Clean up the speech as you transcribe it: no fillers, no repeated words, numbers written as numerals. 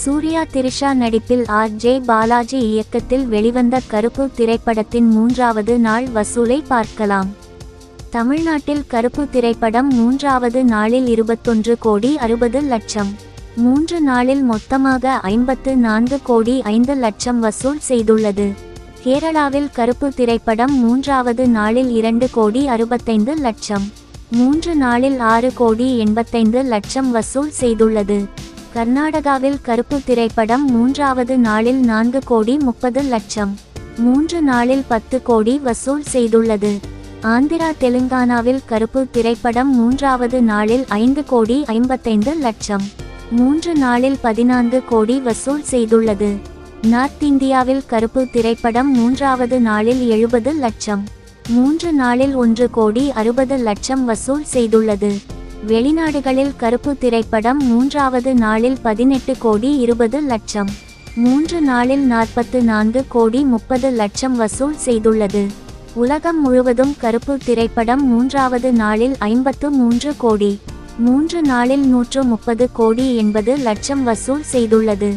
சூர்யா திரிஷா நடிப்பில் ஆர்.ஜே. பாலாஜி இயக்கத்தில் வெளிவந்த கருப்பு திரைப்படத்தின் 3வது நாள் வசூலை பார்க்கலாம். தமிழ்நாட்டில் கருப்பு திரைப்படம் 3வது நாளில் 21 கோடி 60 லட்சம், 3 நாளில் மொத்தமாக 54 கோடி 5 லட்சம் வசூல் செய்துள்ளது. கேரளாவில் கருப்பு திரைப்படம் 3வது நாளில் 2 கோடி 65 லட்சம், 3 நாளில் 6 கோடி 85 லட்சம் வசூல் செய்துள்ளது. கர்நாடகாவில் கருப்பு திரைப்படம் 3வது நாளில் 4 கோடி 30 லட்சம், 3 நாளில் 10 கோடி வசூல் செய்துள்ளது. ஆந்திரா தெலுங்கானாவில் கருப்பு திரைப்படம் 3வது நாளில் 5 கோடி 55 லட்சம், 3 நாளில் 14 கோடி வசூல் செய்துள்ளது. நார்த் இந்தியாவில் கருப்பு திரைப்படம் 3வது நாளில் 70 லட்சம், 3 நாளில் 1 கோடி 60 லட்சம் வசூல் செய்துள்ளது. வெளிநாடுகளில் கருப்பு திரைப்படம் 3வது நாளில் 18 கோடி 20 லட்சம், 3 நாளில் 44 கோடி 30 லட்சம் வசூல் செய்துள்ளது. உலகம் முழுவதும் கருப்பு திரைப்படம் 3வது நாளில் 53 கோடி, 3 நாளில் 130 கோடி 80 லட்சம் வசூல் செய்துள்ளது.